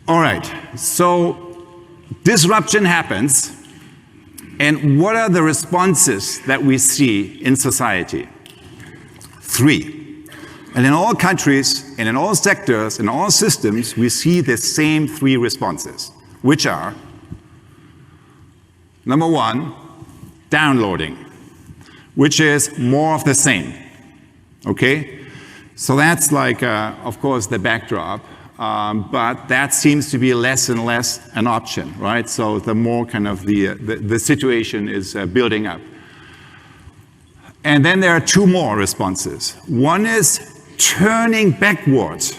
All right, so disruption happens, and what are the responses that we see in society? 3. And in all countries, and in all sectors, in all systems, we see the same 3 responses, which are, number 1, downloading, which is more of the same, okay? So that's like, of course, the backdrop, but that seems to be less and less an option, right? So the more kind of the situation is building up. And then there are 2 more responses. One is turning backwards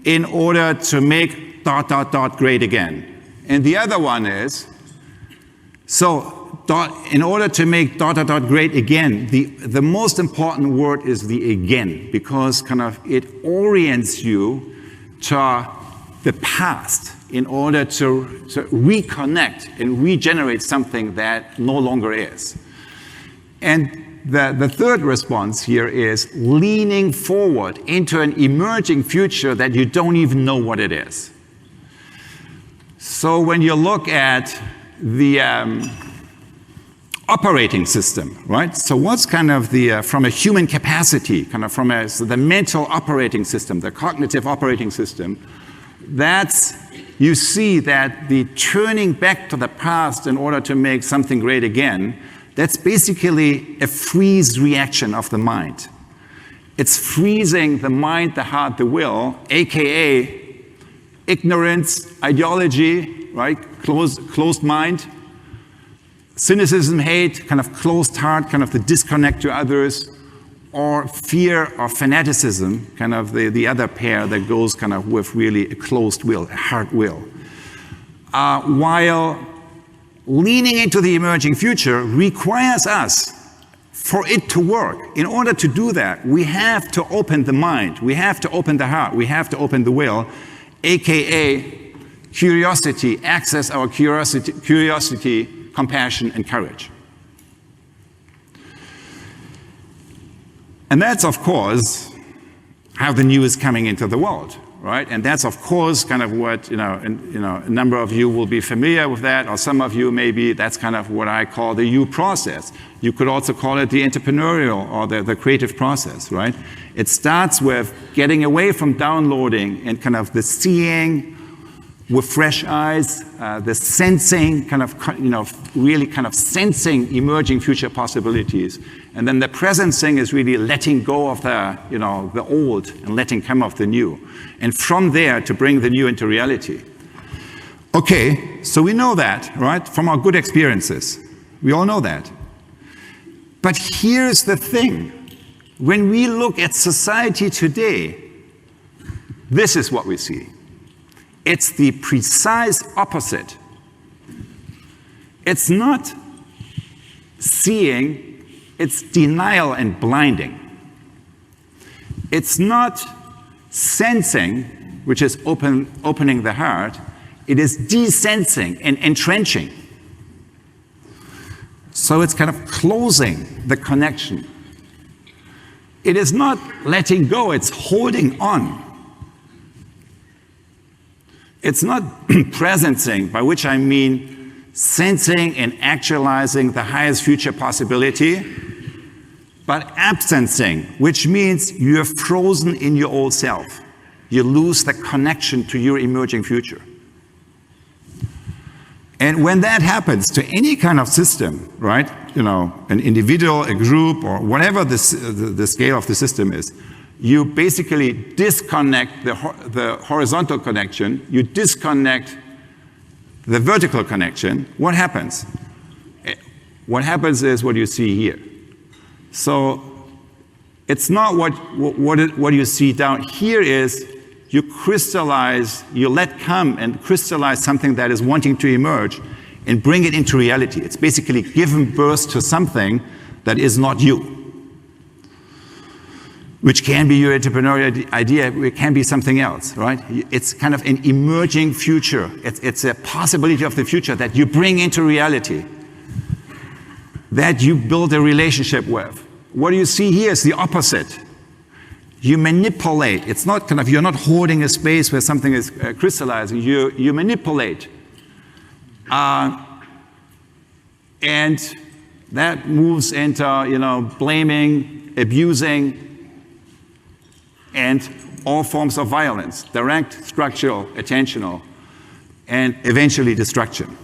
in order to make ... great again. And the other one is, so in order to make ... great again, the most important word is the again, because kind of it orients you to the past in order to reconnect and regenerate something that no longer is. And the third response here is leaning forward into an emerging future that you don't even know what it is. So when you look at the operating system, right? So what's kind of the, from a human capacity, kind of from the mental operating system, the cognitive operating system, that's, you see that the turning back to the past in order to make something great again, that's basically a freeze reaction of the mind. It's freezing the mind, the heart, the will, AKA ignorance, ideology, right? Closed mind. Cynicism, hate, kind of closed heart, kind of the disconnect to others, or fear or fanaticism, kind of the other pair that goes kind of with really a closed will, a hard will. While leaning into the emerging future requires us, for it to work, in order to do that, we have to open the mind, we have to open the heart, we have to open the will, AKA curiosity, access our curiosity, compassion, and courage. And that's, of course, how the new is coming into the world, right? And that's, of course, kind of what, a number of you will be familiar with that, or some of you maybe, that's kind of what I call the you process. You could also call it the entrepreneurial or the creative process, right? It starts with getting away from downloading and kind of the seeing with fresh eyes, the sensing, kind of, really kind of sensing emerging future possibilities. And then the presencing is really letting go of the old and letting come of the new. And from there to bring the new into reality. Okay, so we know that, right? From our good experiences. We all know that. But here's the thing. When we look at society today, this is what we see. It's the precise opposite. It's not seeing, it's denial and blinding. It's not sensing, which is opening the heart. It is desensing and entrenching. So it's kind of closing the connection. It is not letting go, it's holding on. It's not presencing, by which I mean sensing and actualizing the highest future possibility, but absencing, which means you're frozen in your old self. You lose the connection to your emerging future. And when that happens to any kind of system, right, an individual, a group, or whatever the scale of the system is, you basically disconnect the horizontal connection, you disconnect the vertical connection. What happens? What happens is what you see here. So it's not what you see down here is you crystallize, you let come and crystallize something that is wanting to emerge and bring it into reality. It's basically giving birth to something that is not you, which can be your entrepreneurial idea, it can be something else, right? It's kind of an emerging future. It's a possibility of the future that you bring into reality, that you build a relationship with. What you see here is the opposite. You manipulate. It's not kind of, you're not holding a space where something is crystallizing. You manipulate. And that moves into, blaming, abusing, and all forms of violence, direct, structural, attentional, and eventually destruction.